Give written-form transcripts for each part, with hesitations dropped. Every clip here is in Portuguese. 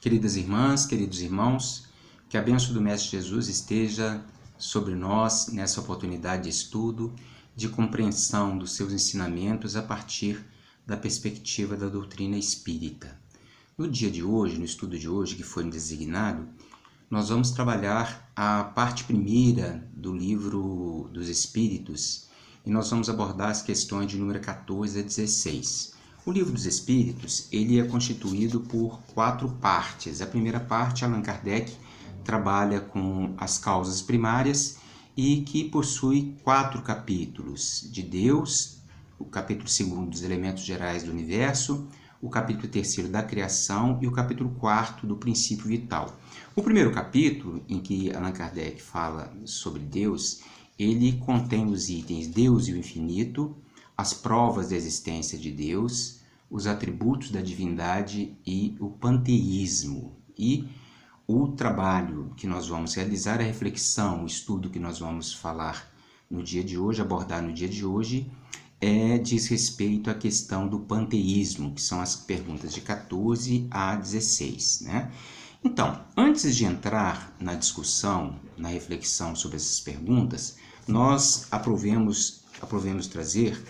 Queridas irmãs, queridos irmãos, que a bênção do Mestre Jesus esteja sobre nós nessa oportunidade de estudo, de compreensão dos seus ensinamentos a partir da perspectiva da doutrina espírita. No dia de hoje, no estudo de hoje, que foi designado, nós vamos trabalhar a parte primeira do livro dos Espíritos e nós vamos abordar as questões de número 14 a 16. O Livro dos Espíritos ele é constituído por 4 partes. A primeira parte, Allan Kardec trabalha com as causas primárias e que possui 4 capítulos de Deus, o capítulo 2 dos elementos gerais do universo, o capítulo 3 da criação e o capítulo 4 do princípio vital. O primeiro capítulo, em que Allan Kardec fala sobre Deus, ele contém os itens Deus e o infinito, as provas da existência de Deus, os atributos da divindade e o panteísmo. E o trabalho que nós vamos realizar, a reflexão, o estudo que nós vamos falar no dia de hoje, abordar no dia de hoje, diz respeito à questão do panteísmo, que são as perguntas de 14 a 16, né? Então, antes de entrar na discussão, na reflexão sobre essas perguntas, nós aprovemos trazer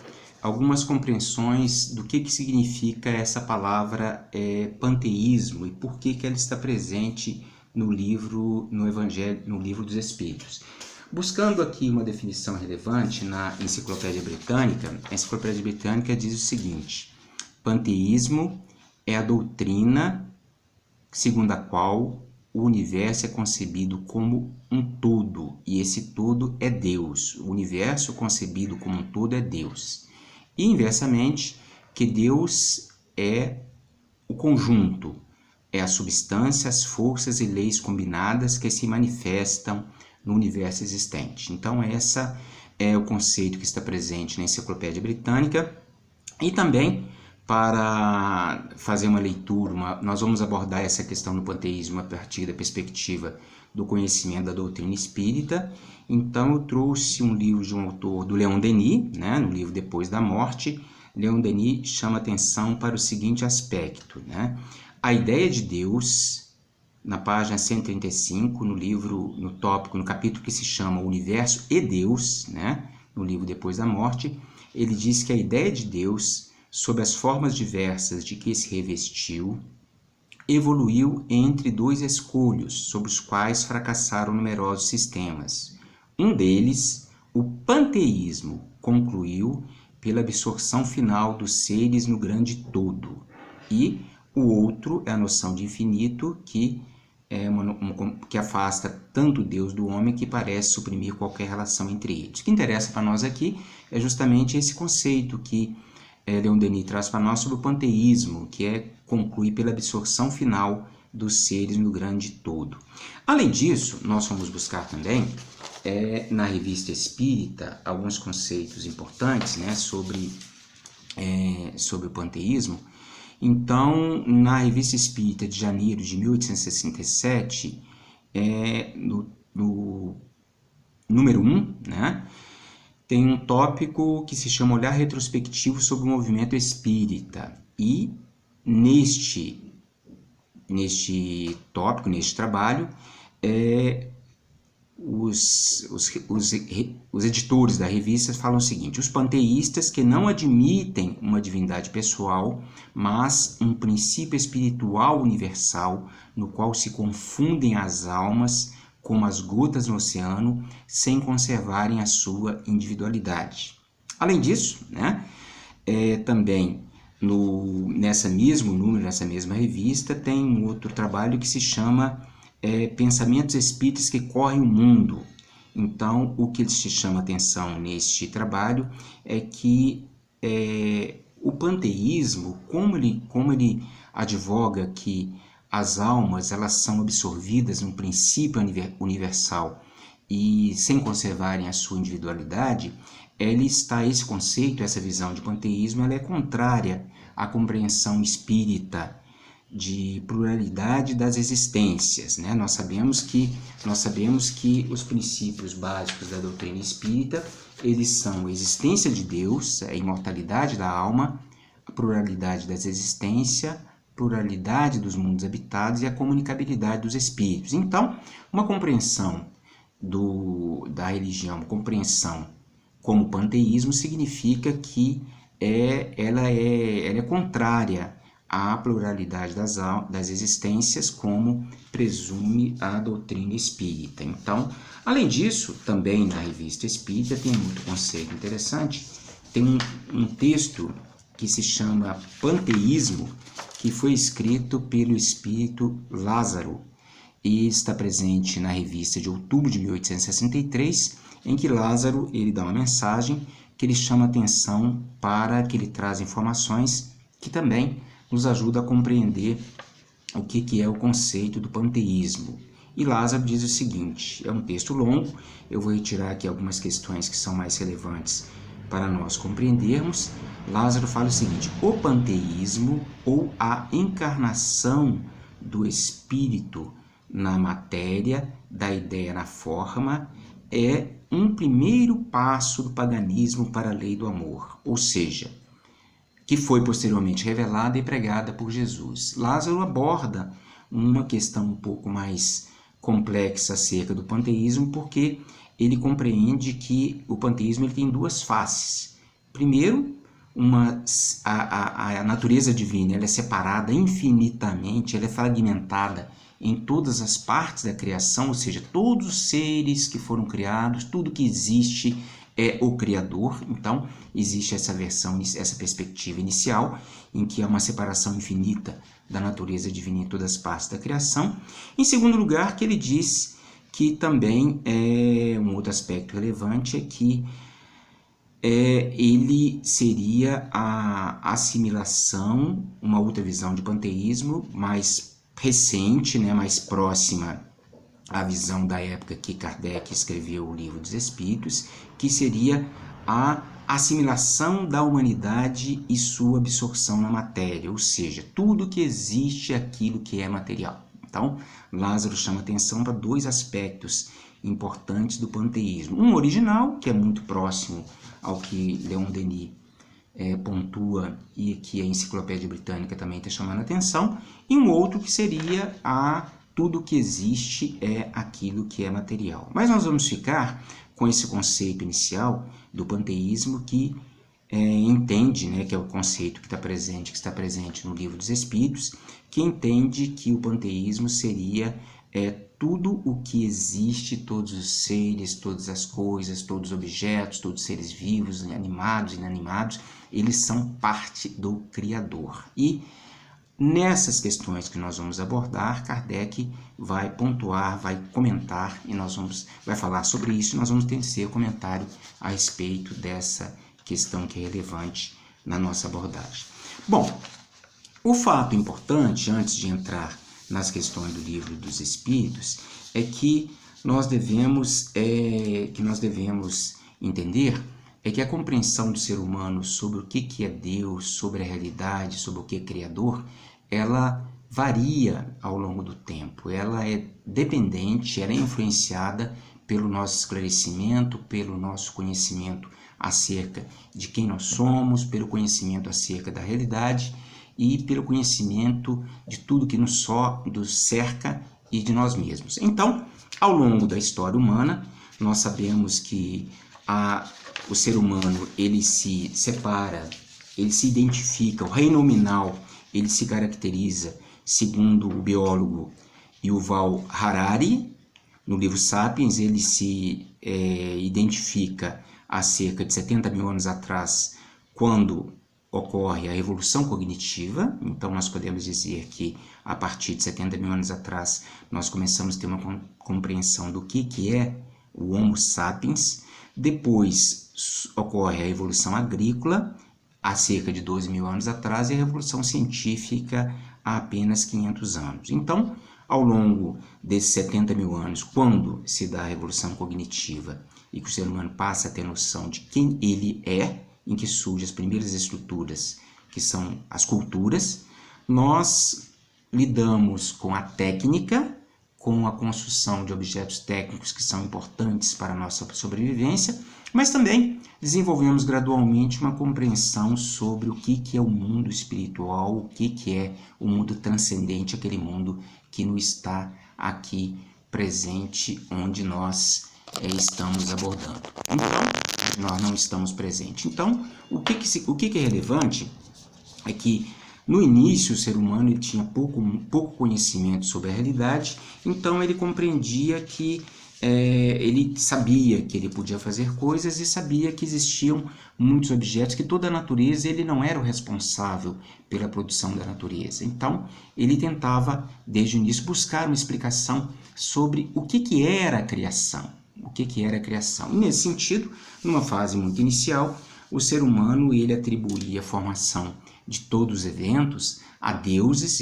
algumas compreensões do que significa essa palavra panteísmo e por que ela está presente no livro dos Espíritos. Buscando aqui uma definição relevante na Enciclopédia Britânica, a Enciclopédia Britânica diz o seguinte: panteísmo é a doutrina segundo a qual o universo é concebido como um todo, e esse todo é Deus. O universo concebido como um todo é Deus. E, inversamente, que Deus é o conjunto, é a substância, as forças e leis combinadas que se manifestam no universo existente. Então, esse é o conceito que está presente na Enciclopédia Britânica. E também, para fazer uma leitura, nós vamos abordar essa questão do panteísmo a partir da perspectiva do conhecimento da doutrina espírita. Então, eu trouxe um livro de um autor, do Leon Denis, né, no livro Depois da Morte. Leon Denis chama atenção para o seguinte aspecto, né? A ideia de Deus, na página 135, no tópico, no capítulo que se chama Universo e Deus, né, no livro Depois da Morte, ele diz que a ideia de Deus, sob as formas diversas de que se revestiu, evoluiu entre 2 escolhos, sobre os quais fracassaram numerosos sistemas. Um deles, o panteísmo, concluiu pela absorção final dos seres no grande todo. E o outro é a noção de infinito, que afasta tanto Deus do homem que parece suprimir qualquer relação entre eles. O que interessa para nós aqui é justamente esse conceito que Leon Denis traz para nós sobre o panteísmo, que conclui pela absorção final dos seres no grande todo. Além disso, nós vamos buscar também, na Revista Espírita, alguns conceitos importantes, né, sobre o panteísmo. Então, na Revista Espírita de janeiro de 1867, no número 1, né, tem um tópico que se chama Olhar Retrospectivo sobre o Movimento Espírita. E neste tópico, neste trabalho, os editores da revista falam o seguinte: os panteístas que não admitem uma divindade pessoal, mas um princípio espiritual universal, no qual se confundem as almas como as gotas no oceano, sem conservarem a sua individualidade. Além disso, né, também nessa mesma revista, tem um outro trabalho que se chama Pensamentos Espíritas que Correm o Mundo. Então, o que se chama atenção neste trabalho é que o panteísmo, como ele advoga que as almas elas são absorvidas num princípio universal e sem conservarem a sua individualidade, esse conceito, essa visão de panteísmo, ela é contrária à compreensão espírita de pluralidade das existências, né? Nós sabemos que os princípios básicos da doutrina espírita, eles são a existência de Deus, a imortalidade da alma, a pluralidade das existências, pluralidade dos mundos habitados e a comunicabilidade dos espíritos. Então, uma compreensão da religião, compreensão como panteísmo, significa que ela é contrária à pluralidade das existências, como presume a doutrina espírita. Então, além disso, também na Revista Espírita tem muito conceito interessante. Tem um texto que se chama Panteísmo, que foi escrito pelo espírito Lázaro, e está presente na revista de outubro de 1863, em que Lázaro ele dá uma mensagem que ele chama atenção para que ele traz informações que também nos ajuda a compreender o que é o conceito do panteísmo. E Lázaro diz o seguinte, é um texto longo, eu vou retirar aqui algumas questões que são mais relevantes para nós compreendermos. Lázaro fala o seguinte: o panteísmo, ou a encarnação do espírito na matéria, da ideia na forma, é um primeiro passo do paganismo para a lei do amor, ou seja, que foi posteriormente revelada e pregada por Jesus. Lázaro aborda uma questão um pouco mais complexa acerca do panteísmo, porque ele compreende que o panteísmo ele tem duas faces. Primeiro, a natureza divina ela é separada infinitamente, ela é fragmentada em todas as partes da criação, ou seja, todos os seres que foram criados, tudo que existe é o Criador. Então, existe essa versão, essa perspectiva inicial, em que há uma separação infinita da natureza divina em todas as partes da criação. Em segundo lugar, que ele diz que também um outro aspecto relevante é que ele seria a assimilação, uma outra visão de panteísmo mais recente, mais próxima à visão da época que Kardec escreveu o Livro dos Espíritos, que seria a assimilação da humanidade e sua absorção na matéria, ou seja, tudo que existe é aquilo que é material. Então, Lázaro chama atenção para dois aspectos importantes do panteísmo. Um original, que é muito próximo ao que Leon Denis pontua e que a Enciclopédia Britânica também está chamando a atenção, e um outro que seria tudo que existe é aquilo que é material. Mas nós vamos ficar com esse conceito inicial do panteísmo que entende, que é o conceito que está presente no Livro dos Espíritos, que entende que o panteísmo seria tudo o que existe, todos os seres, todas as coisas, todos os objetos, todos os seres vivos, animados, inanimados, eles são parte do Criador. E nessas questões que nós vamos abordar, Kardec vai pontuar, vai comentar, e vai falar sobre isso, e nós vamos tecer comentário a respeito dessa questão que é relevante na nossa abordagem. Bom, o fato importante, antes de entrar nas questões do Livro dos Espíritos, é que nós devemos entender que a compreensão do ser humano sobre o que é Deus, sobre a realidade, sobre o que é Criador, ela varia ao longo do tempo, ela é dependente, ela é influenciada pelo nosso esclarecimento, pelo nosso conhecimento acerca de quem nós somos, pelo conhecimento acerca da realidade e pelo conhecimento de tudo que nos cerca e de nós mesmos. Então, ao longo da história humana, nós sabemos que o ser humano ele se separa, ele se identifica, o reino nominal ele se caracteriza, segundo o biólogo Yuval Harari, no livro Sapiens, ele se identifica há cerca de 70 mil anos atrás, quando ocorre a evolução cognitiva. Então nós podemos dizer que a partir de 70 mil anos atrás nós começamos a ter uma compreensão do que é o Homo sapiens. Depois ocorre a evolução agrícola há cerca de 12 mil anos atrás e a revolução científica há apenas 500 anos. Então, ao longo desses 70 mil anos, quando se dá a revolução cognitiva e que o ser humano passa a ter noção de quem ele é, em que surgem as primeiras estruturas, que são as culturas, nós lidamos com a técnica, com a construção de objetos técnicos que são importantes para a nossa sobrevivência, Mas também desenvolvemos gradualmente uma compreensão sobre o que é o mundo espiritual, o que é o mundo transcendente, aquele mundo que não está aqui presente, onde nós estamos abordando. Então, nós não estamos presentes. Então, o que é relevante é que no início o ser humano ele tinha pouco conhecimento sobre a realidade, então ele compreendia que ele sabia que ele podia fazer coisas e sabia que existiam muitos objetos, que toda a natureza, ele não era o responsável pela produção da natureza. Então, ele tentava, desde o início, buscar uma explicação sobre o que era a criação. O que era a criação. E nesse sentido, numa fase muito inicial, o ser humano ele atribuía a formação de todos os eventos a deuses,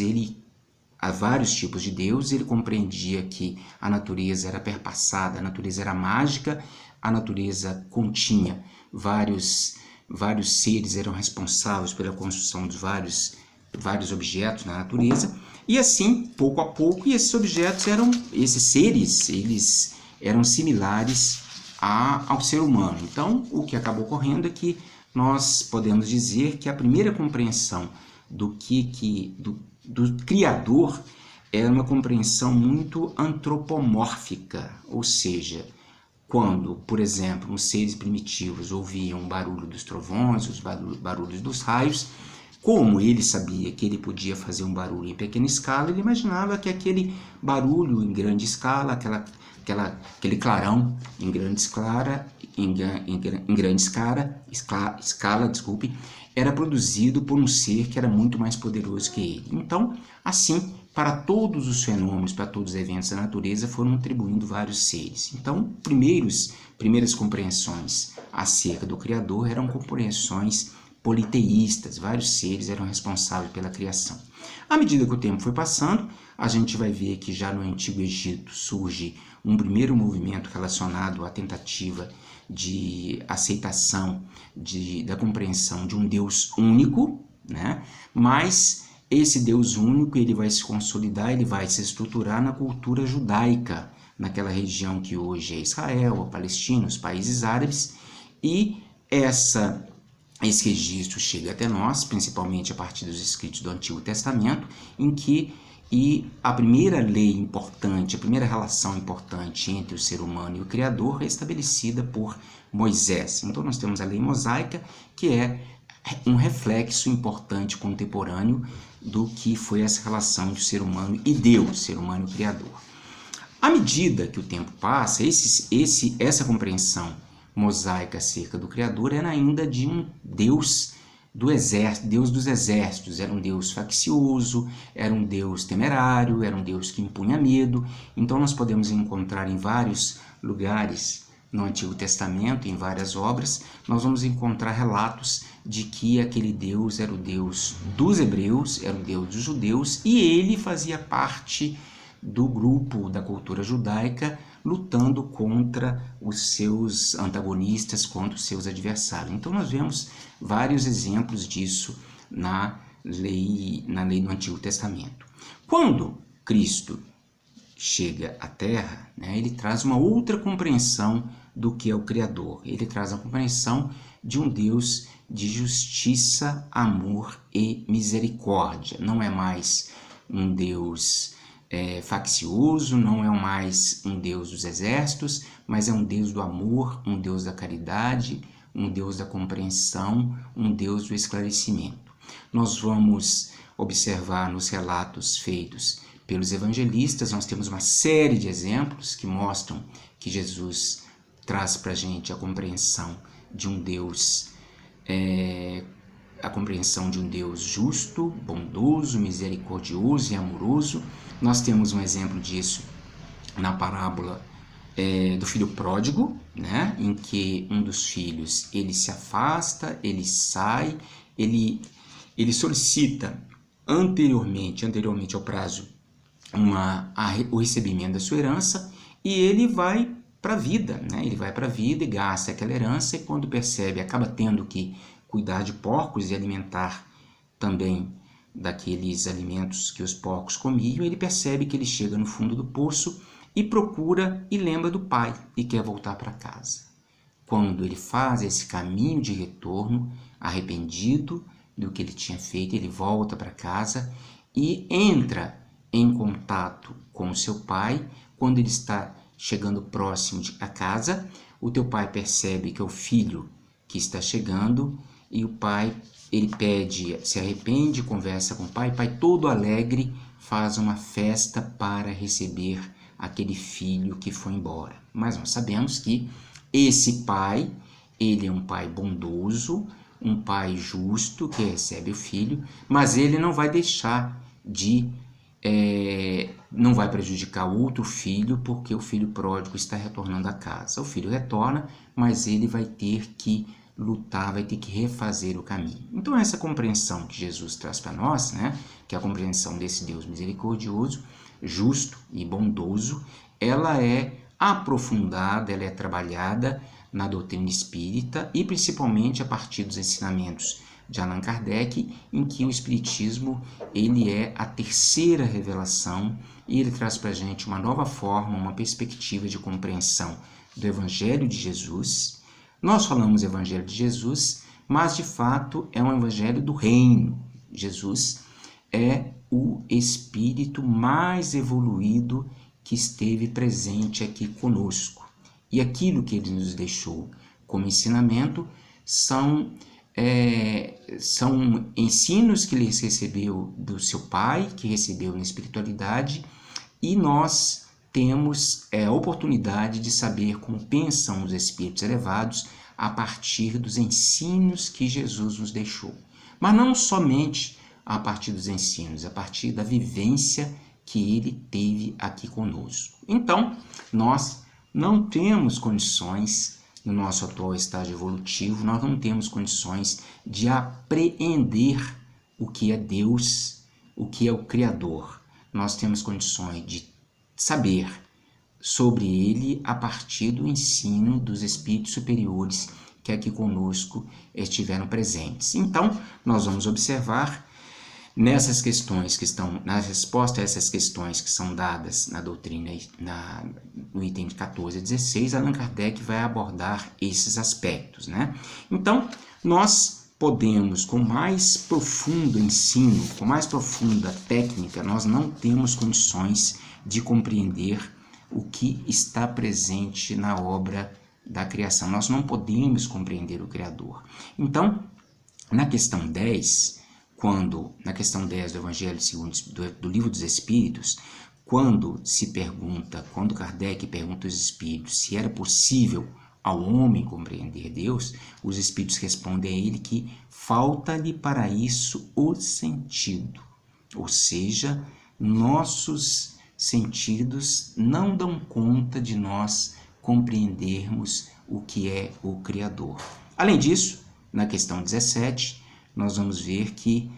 há vários tipos de deuses, ele compreendia que a natureza era perpassada, a natureza era mágica, a natureza continha vários seres, eram responsáveis pela construção de vários objetos na natureza, e assim, pouco a pouco, esses seres, eles eram similares ao ser humano. Então, o que acabou ocorrendo é que nós podemos dizer que a primeira compreensão do Criador era uma compreensão muito antropomórfica, ou seja, quando, por exemplo, os seres primitivos ouviam o barulho dos trovões, os barulhos dos raios, como ele sabia que ele podia fazer um barulho em pequena escala, ele imaginava que aquele barulho em grande escala, aquele clarão em grande escala, era produzido por um ser que era muito mais poderoso que ele. Então, assim, para todos os fenômenos, para todos os eventos da natureza, foram atribuindo vários seres. Então, primeiras compreensões acerca do Criador eram compreensões politeístas, vários seres eram responsáveis pela criação. À medida que o tempo foi passando, a gente vai ver que já no Antigo Egito surge um primeiro movimento relacionado à tentativa de aceitação da compreensão de um Deus único, né? Mas esse Deus único ele vai se consolidar, ele vai se estruturar na cultura judaica, naquela região que hoje é Israel, a Palestina, os países árabes, e esse registro chega até nós, principalmente a partir dos escritos do Antigo Testamento, em que a primeira lei importante, a primeira relação importante entre o ser humano e o Criador é estabelecida por Moisés. Então nós temos a lei mosaica, que é um reflexo importante contemporâneo do que foi essa relação de ser humano e Deus, ser humano e Criador. À medida que o tempo passa, essa compreensão mosaica acerca do Criador era ainda de um Deus Deus dos exércitos, era um Deus faccioso, era um Deus temerário, era um Deus que impunha medo. Então nós podemos encontrar em vários lugares no Antigo Testamento, em várias obras, nós vamos encontrar relatos de que aquele Deus era o Deus dos hebreus, era o Deus dos judeus, e ele fazia parte do grupo da cultura judaica, lutando contra os seus antagonistas, contra os seus adversários. Então nós vemos vários exemplos disso na lei do Antigo Testamento. Quando Cristo chega à Terra, né, ele traz uma outra compreensão do que é o Criador. Ele traz a compreensão de um Deus de justiça, amor e misericórdia. Não é mais um Deus faccioso, não é mais um Deus dos exércitos, mas é um Deus do amor, um Deus da caridade, um Deus da compreensão, um Deus do esclarecimento. Nós vamos observar nos relatos feitos pelos evangelistas, nós temos uma série de exemplos que mostram que Jesus traz para a gente a compreensão de um Deus justo, bondoso, misericordioso e amoroso. Nós temos um exemplo disso na parábola do filho pródigo, né? Em que um dos filhos ele se afasta, ele sai, ele solicita anteriormente ao prazo o recebimento da sua herança, e ele vai para a vida, né? Ele vai para a vida e gasta aquela herança, e quando percebe, acaba tendo que cuidar de porcos e alimentar também daqueles alimentos que os porcos comiam. Ele percebe que ele chega no fundo do poço e procura e lembra do pai e quer voltar para casa. quando ele faz esse caminho de retorno, arrependido do que ele tinha feito, ele volta para casa e entra em contato com o seu pai. Quando ele está chegando próximo da casa, o teu pai percebe que é o filho que está chegando e o pai, ele pede, se arrepende, conversa com o pai todo alegre, faz uma festa para receber aquele filho que foi embora. Mas nós sabemos que esse pai, ele é um pai bondoso, um pai justo que recebe o filho, mas ele não vai deixar de, não vai prejudicar o outro filho, porque o filho pródigo está retornando à casa. O filho retorna, mas ele vai ter que lutar, vai ter que refazer o caminho. Então essa compreensão que Jesus traz para nós, né, que é a compreensão desse Deus misericordioso, justo e bondoso, ela é aprofundada, ela é trabalhada na doutrina espírita e principalmente a partir dos ensinamentos de Allan Kardec, em que o espiritismo ele é a terceira revelação e ele traz para a gente uma nova forma, uma perspectiva de compreensão do Evangelho de Jesus. Nós falamos Evangelho de Jesus, mas de fato é um Evangelho do Reino. Jesus é o espírito mais evoluído que esteve presente aqui conosco. E aquilo que ele nos deixou como ensinamento são ensinos que ele recebeu do seu pai, que recebeu na espiritualidade, e nós temos a oportunidade de saber como pensam os espíritos elevados a partir dos ensinos que Jesus nos deixou. Mas não somente a partir dos ensinos, a partir da vivência que ele teve aqui conosco. Então, nós não temos condições, no nosso atual estágio evolutivo, nós não temos condições de apreender o que é Deus, o que é o Criador. Nós temos condições de saber sobre ele a partir do ensino dos espíritos superiores que aqui conosco estiveram presentes. Então, nós vamos observar nessas questões que estão, na resposta a essas questões que são dadas na doutrina, no item de 14 a 16, Allan Kardec vai abordar esses aspectos, né? Então, nós podemos, com mais profundo ensino, com mais profunda técnica, nós não temos condições de compreender o que está presente na obra da criação. Nós não podemos compreender o Criador. Então, na questão 10, na questão 10 do Evangelho do Livro dos Espíritos, quando Kardec pergunta aos espíritos se era possível ao homem compreender Deus, os espíritos respondem a ele que falta-lhe para isso o sentido, ou seja, nossos sentidos não dão conta de nós compreendermos o que é o Criador. Além disso, na questão 17, nós vamos ver que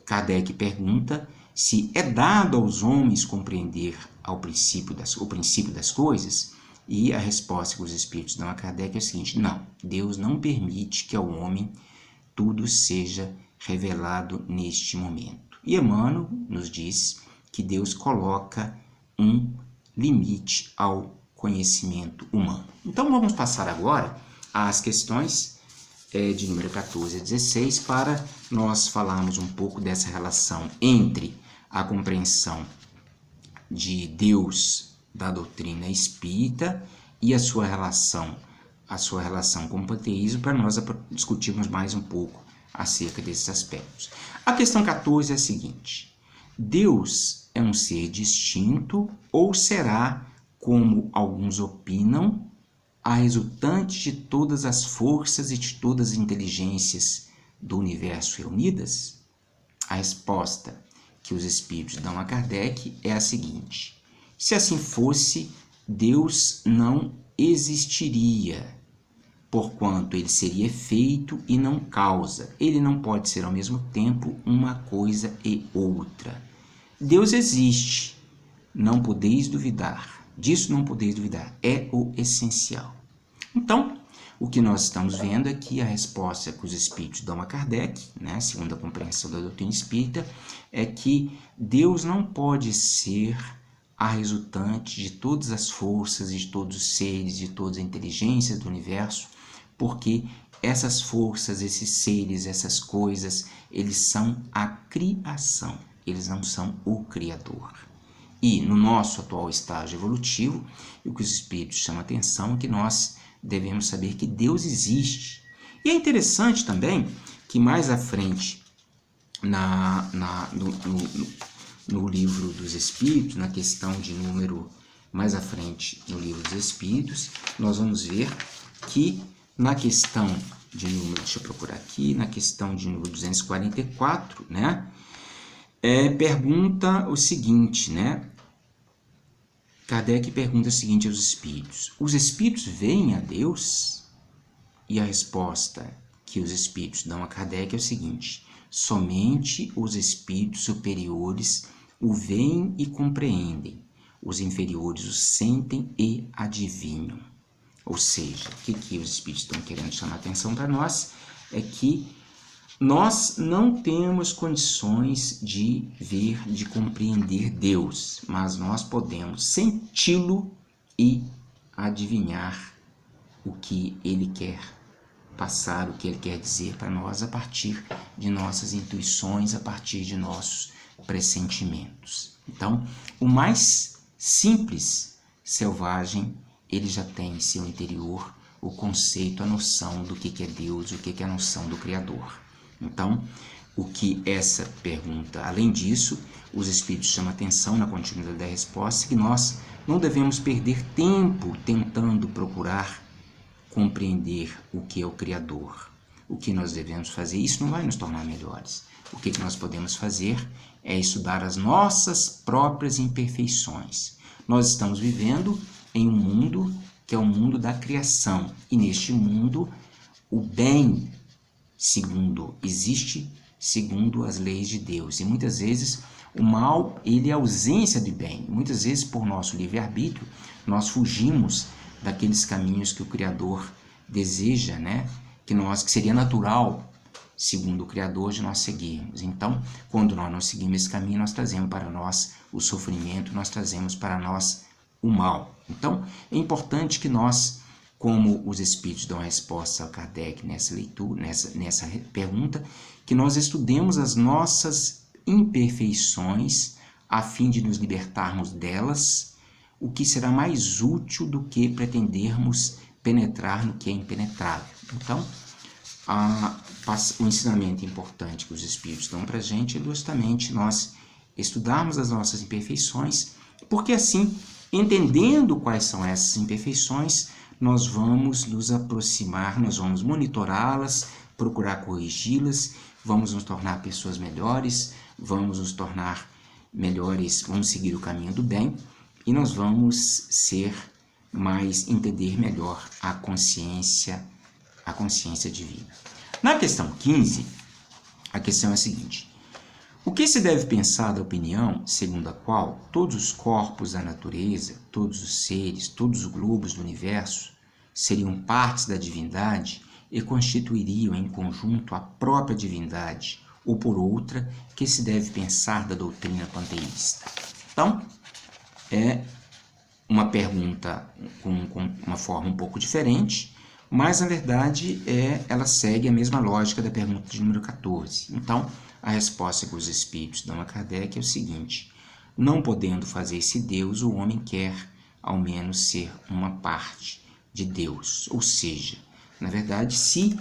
Kardec pergunta se é dado aos homens compreender o princípio das coisas, e a resposta que os espíritos dão a Kardec é a seguinte: não, Deus não permite que ao homem tudo seja revelado neste momento. E Emmanuel nos diz que Deus coloca um limite ao conhecimento humano. Então vamos passar agora às questões de número 14 a 16 para nós falarmos um pouco dessa relação entre a compreensão de Deus da doutrina espírita e a sua relação com o panteísmo, para nós discutirmos mais um pouco acerca desses aspectos. A questão 14 é a seguinte: Deus é um ser distinto ou será, como alguns opinam, a resultante de todas as forças e de todas as inteligências do universo reunidas? A resposta que os espíritos dão a Kardec é a seguinte: se assim fosse, Deus não existiria, porquanto ele seria efeito e não causa. Ele não pode ser ao mesmo tempo uma coisa e outra. Deus existe, não podeis duvidar. Disso não podeis duvidar, é o essencial. Então, o que nós estamos vendo é que a resposta que os espíritos dão a Kardec, né, segundo a compreensão da doutrina espírita, é que Deus não pode ser a resultante de todas as forças, de todos os seres, de todas as inteligências do universo, porque essas forças, esses seres, essas coisas, eles são a criação, eles não são o Criador. E no nosso atual estágio evolutivo, o que os espíritos chamam a atenção é que nós devemos saber que Deus existe. E é interessante também que mais à frente, no livro dos Espíritos, na questão de número, mais à frente no livro dos Espíritos, nós vamos ver que na questão de número, deixa eu procurar aqui, na questão de número 244, né, pergunta o seguinte, né, Kardec pergunta o seguinte aos espíritos: os espíritos veem a Deus? E a resposta que os espíritos dão a Kardec é o seguinte: somente os espíritos superiores o veem e compreendem, os inferiores o sentem e adivinham. Ou seja, o que os espíritos estão querendo chamar a atenção para nós é que nós não temos condições de ver, de compreender Deus, mas nós podemos senti-lo e adivinhar o que Ele quer passar, o que Ele quer dizer para nós a partir de nossas intuições, a partir de nossos pressentimentos. Então, o mais simples selvagem, ele já tem em seu interior o conceito, a noção do que é Deus, o que é a noção do Criador. Então, o que essa pergunta, além disso, os espíritos chamam atenção na continuidade da resposta, que nós não devemos perder tempo tentando procurar compreender o que é o Criador. O que nós devemos fazer, isso não vai nos tornar melhores. O que nós podemos fazer é estudar as nossas próprias imperfeições. Nós estamos vivendo em um mundo que é o mundo da criação, e neste mundo o bem existe segundo as leis de Deus, e muitas vezes o mal, ele é a ausência de bem. Muitas vezes, por nosso livre-arbítrio, nós fugimos daqueles caminhos que o Criador deseja, né? Que seria natural, segundo o Criador, de nós seguirmos. Então, quando nós não seguimos esse caminho, nós trazemos para nós o sofrimento, nós trazemos para nós o mal. Então, é importante que nós, como os espíritos dão a resposta a Kardec nessa leitura, nessa pergunta, que nós estudemos as nossas imperfeições a fim de nos libertarmos delas, o que será mais útil do que pretendermos penetrar no que é impenetrável. Então, o ensinamento importante que os espíritos dão para a gente é justamente nós estudarmos as nossas imperfeições, porque assim, entendendo quais são essas imperfeições, nós vamos nos aproximar, nós vamos monitorá-las, procurar corrigi-las, vamos nos tornar pessoas melhores, vamos nos tornar melhores, vamos seguir o caminho do bem, e nós vamos entender melhor a consciência divina. Na questão 15, a questão é a seguinte: o que se deve pensar da opinião segundo a qual todos os corpos da natureza, todos os seres, todos os globos do universo seriam partes da divindade e constituiriam em conjunto a própria divindade, ou por outra, que se deve pensar da doutrina panteísta? Então, é uma pergunta com uma forma um pouco diferente, mas na verdade ela segue a mesma lógica da pergunta de número 14. Então, a resposta que os espíritos dão a Kardec é o seguinte: não podendo fazer-se Deus, o homem quer ao menos ser uma parte de Deus. Ou seja, na verdade, se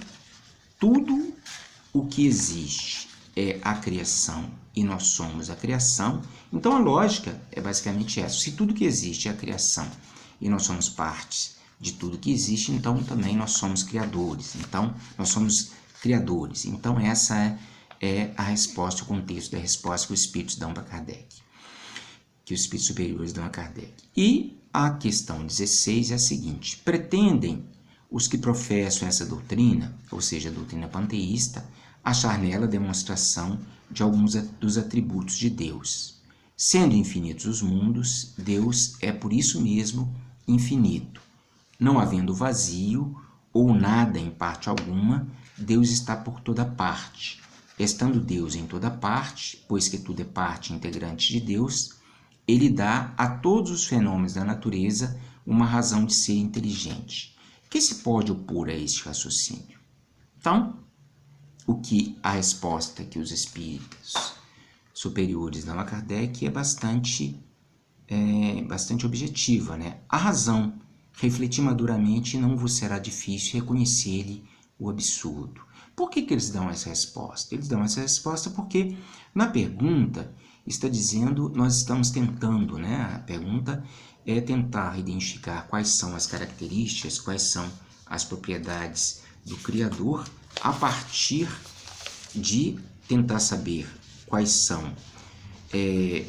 tudo o que existe é a criação e nós somos a criação, então a lógica é basicamente essa: se tudo que existe é a criação e nós somos partes de tudo que existe, então também nós somos criadores. Então, nós somos criadores. Então, essa é a resposta, o contexto da resposta que os espíritos dão para Kardec, que os espíritos superiores dão a Kardec. E a questão 16 é a seguinte: pretendem os que professam essa doutrina, ou seja, a doutrina panteísta, achar nela demonstração de alguns dos atributos de Deus. Sendo infinitos os mundos, Deus é por isso mesmo infinito. Não havendo vazio ou nada em parte alguma, Deus está por toda parte. Estando Deus em toda parte, pois que tudo é parte integrante de Deus, ele dá a todos os fenômenos da natureza uma razão de ser inteligente. O que se pode opor a este raciocínio? Então, a resposta que os espíritos superiores dão a Kardec é bastante objetiva, né? A razão, refletir maduramente, não vos será difícil reconhecer-lhe o absurdo. Por que eles dão essa resposta? Eles dão essa resposta porque na pergunta está dizendo, nós estamos tentando, né? A pergunta é tentar identificar quais são as características, quais são as propriedades do Criador, a partir de tentar saber quais são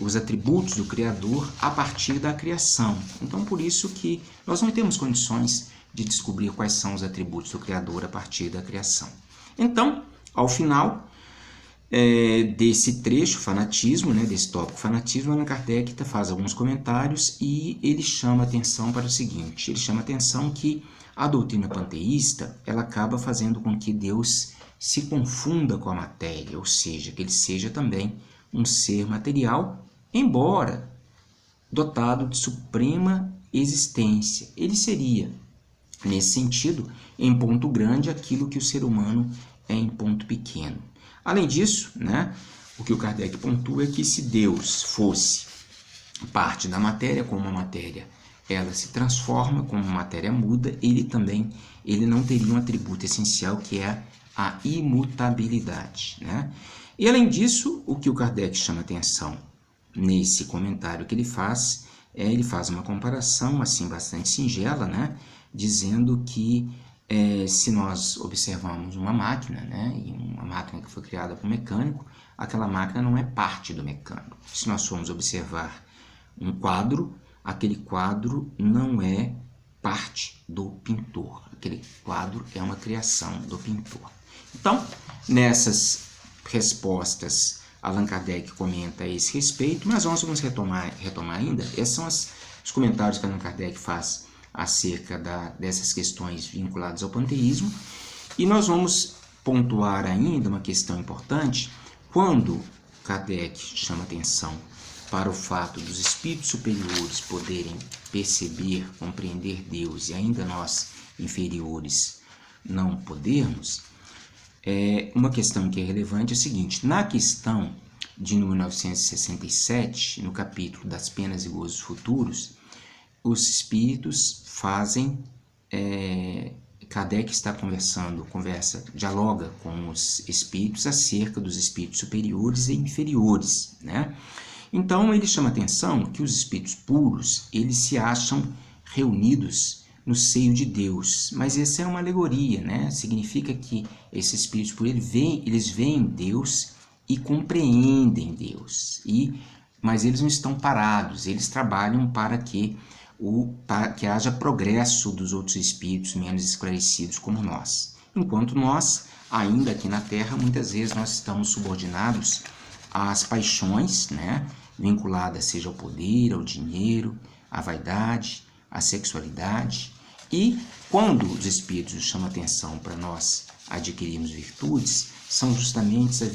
os atributos do Criador a partir da criação. Então, por isso que nós não temos condições de descobrir quais são os atributos do Criador a partir da criação. Então, ao final desse trecho, fanatismo, né, desse tópico fanatismo, Allan Kardec faz alguns comentários e ele chama atenção para o seguinte, ele chama atenção que a doutrina panteísta, ela acaba fazendo com que Deus se confunda com a matéria, ou seja, que ele seja também um ser material, embora dotado de suprema existência. Ele seria, nesse sentido, em ponto grande, aquilo que o ser humano é em ponto pequeno. Além disso, né, o que o Kardec pontua é que se Deus fosse parte da matéria, como a matéria ela se transforma, como a matéria muda, ele não teria um atributo essencial que é a imutabilidade, né? E além disso, o que o Kardec chama atenção nesse comentário que ele faz uma comparação assim bastante singela, né? Dizendo que se nós observarmos uma máquina, né? E uma máquina que foi criada por um mecânico, aquela máquina não é parte do mecânico. Se nós formos observar um quadro, aquele quadro não é parte do pintor. Aquele quadro é uma criação do pintor. Então, nessas respostas, Allan Kardec comenta a esse respeito, mas nós vamos retomar ainda. Esses são os comentários que Allan Kardec faz acerca dessas questões vinculadas ao panteísmo. E nós vamos pontuar ainda uma questão importante, quando Kardec chama atenção para o fato dos espíritos superiores poderem perceber, compreender Deus e ainda nós, inferiores, não podermos. Uma questão que é relevante é a seguinte: na questão de número 967, no capítulo das penas e gozos futuros, os espíritos fazem, Kardec está dialoga com os espíritos acerca dos espíritos superiores e inferiores, né? Então ele chama atenção que os espíritos puros, eles se acham reunidos no seio de Deus, mas essa é uma alegoria, né? Significa que esses espíritos puros, eles veem Deus e compreendem Deus, mas eles não estão parados, eles trabalham para que haja progresso dos outros espíritos menos esclarecidos como nós. Enquanto nós, ainda aqui na Terra, muitas vezes nós estamos subordinados às paixões, né, vinculadas seja ao poder, ao dinheiro, à vaidade, à sexualidade. E quando os espíritos nos chamam atenção para nós adquirirmos virtudes, são justamente as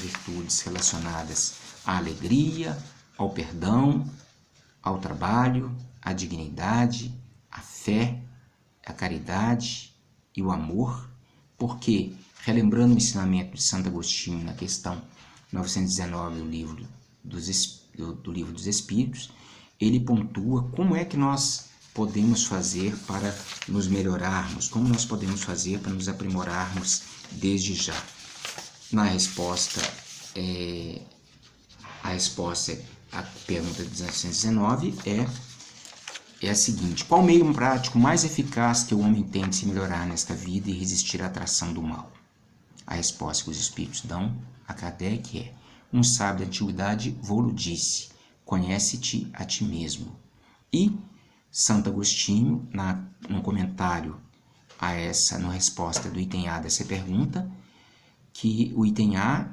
virtudes relacionadas à alegria, ao perdão, ao trabalho, à dignidade, à fé, à caridade e o amor, porque, relembrando o ensinamento de Santo Agostinho na questão 919 do Livro dos Espíritos, ele pontua como é que nós podemos fazer para nos melhorarmos, como nós podemos fazer para nos aprimorarmos desde já. Na resposta, a pergunta de 1919 é a seguinte: qual meio prático mais eficaz que o homem tem de se melhorar nesta vida e resistir à atração do mal? A resposta que os espíritos dão a Kardec é: um sábio da antiguidade vô-lo disse, conhece-te a ti mesmo. E Santo Agostinho, no comentário na resposta do item A dessa pergunta, que o item A,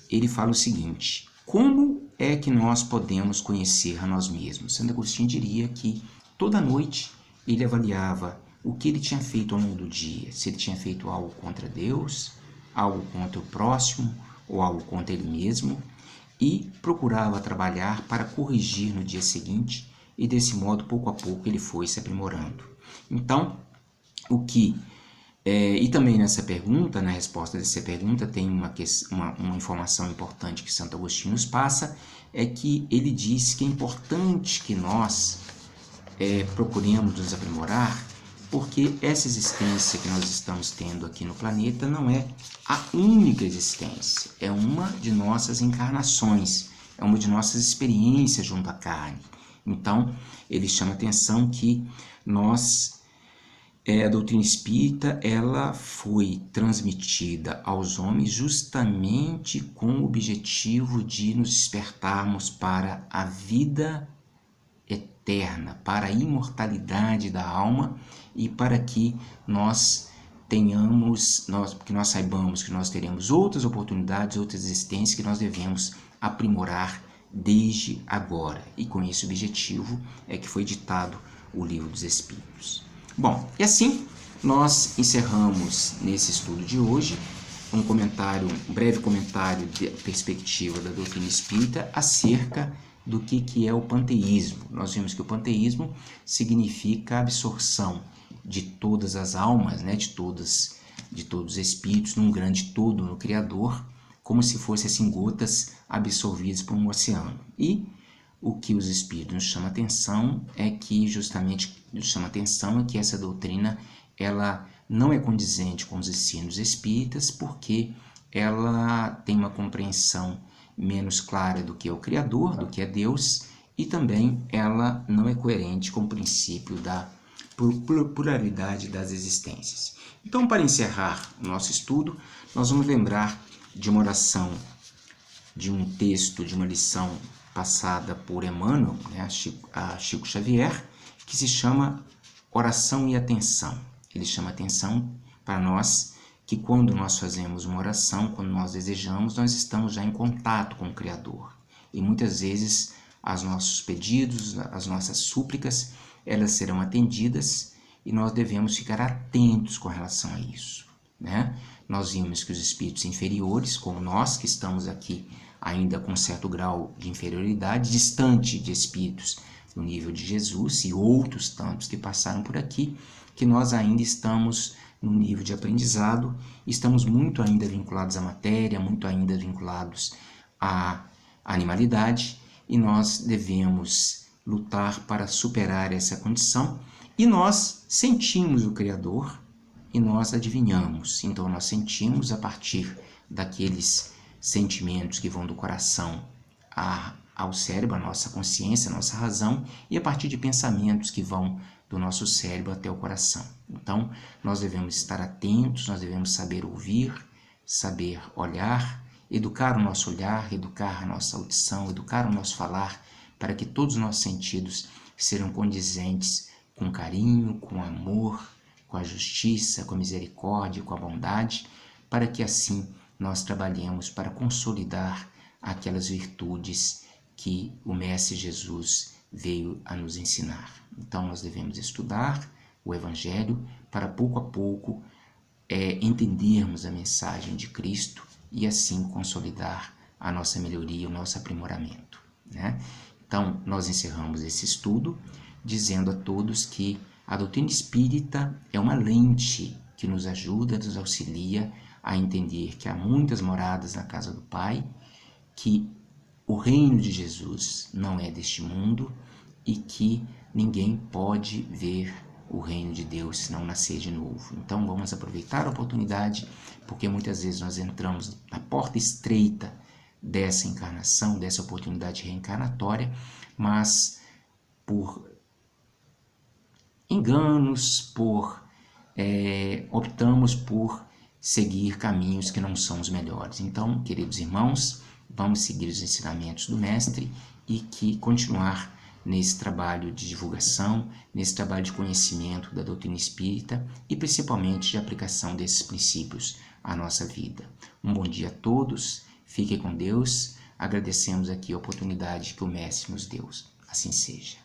ele fala o seguinte: como é que nós podemos conhecer a nós mesmos? Santo Agostinho diria que toda noite ele avaliava o que ele tinha feito ao longo do dia, se ele tinha feito algo contra Deus, algo contra o próximo ou algo contra ele mesmo, e procurava trabalhar para corrigir no dia seguinte, e desse modo, pouco a pouco, ele foi se aprimorando. Então, e também nessa pergunta, na resposta dessa pergunta, tem uma informação importante que Santo Agostinho nos passa, é que ele diz que é importante que nós procuremos nos aprimorar, porque essa existência que nós estamos tendo aqui no planeta não é a única existência, é uma de nossas encarnações, é uma de nossas experiências junto à carne. Então, ele chama a atenção que a doutrina espírita, ela foi transmitida aos homens justamente com o objetivo de nos despertarmos para a vida eterna, para a imortalidade da alma e para que nós saibamos que nós teremos outras oportunidades, outras existências que nós devemos aprimorar desde agora. E com esse objetivo é que foi ditado o Livro dos Espíritos. Bom, e assim nós encerramos nesse estudo de hoje um breve comentário da perspectiva da doutrina espírita acerca do que é o panteísmo. Nós vimos que o panteísmo significa a absorção de todas as almas, de todos os espíritos, num grande todo no Criador, como se fossem assim gotas absorvidas por um oceano. E o que os espíritos nos chamam a atenção é que essa doutrina ela não é condizente com os ensinos espíritas, porque ela tem uma compreensão menos clara do que é o Criador, do que é Deus, e também ela não é coerente com o princípio da pluralidade das existências. Então, para encerrar o nosso estudo, nós vamos lembrar de uma oração, de um texto, de uma lição passada por Emmanuel, a Chico Xavier, que se chama Oração e Atenção. Ele chama atenção para nós que quando nós fazemos uma oração, quando nós desejamos, nós estamos já em contato com o Criador. E muitas vezes os nossos pedidos, as nossas súplicas, elas serão atendidas e nós devemos ficar atentos com relação a isso. Nós vimos que os espíritos inferiores, como nós que estamos aqui ainda com certo grau de inferioridade, distante de espíritos no nível de Jesus e outros tantos que passaram por aqui, que nós ainda estamos no nível de aprendizado, estamos muito ainda vinculados à matéria, muito ainda vinculados à animalidade, e nós devemos lutar para superar essa condição, e nós sentimos o Criador e nós adivinhamos. Então nós sentimos a partir daqueles sentimentos que vão do coração ao cérebro, a nossa consciência, a nossa razão, e a partir de pensamentos que vão do nosso cérebro até o coração. Então, nós devemos estar atentos, nós devemos saber ouvir, saber olhar, educar o nosso olhar, educar a nossa audição, educar o nosso falar, para que todos os nossos sentidos sejam condizentes com carinho, com amor, com a justiça, com a misericórdia, com a bondade, para que assim nós trabalhemos para consolidar aquelas virtudes que o Mestre Jesus veio a nos ensinar. Então nós devemos estudar o Evangelho para pouco a pouco entendermos a mensagem de Cristo e assim consolidar a nossa melhoria, o nosso aprimoramento. Então nós encerramos esse estudo dizendo a todos que a doutrina espírita é uma lente que nos ajuda, nos auxilia a entender que há muitas moradas na casa do Pai, que o reino de Jesus não é deste mundo e que ninguém pode ver o reino de Deus se não nascer de novo. Então vamos aproveitar a oportunidade, porque muitas vezes nós entramos na porta estreita dessa encarnação, dessa oportunidade reencarnatória, mas por enganos, optamos por seguir caminhos que não são os melhores. Então, queridos irmãos, vamos seguir os ensinamentos do Mestre e continuar nesse trabalho de divulgação, nesse trabalho de conhecimento da doutrina espírita e principalmente de aplicação desses princípios à nossa vida. Um bom dia a todos, fiquem com Deus, agradecemos aqui a oportunidade que o Mestre nos deu. Assim seja.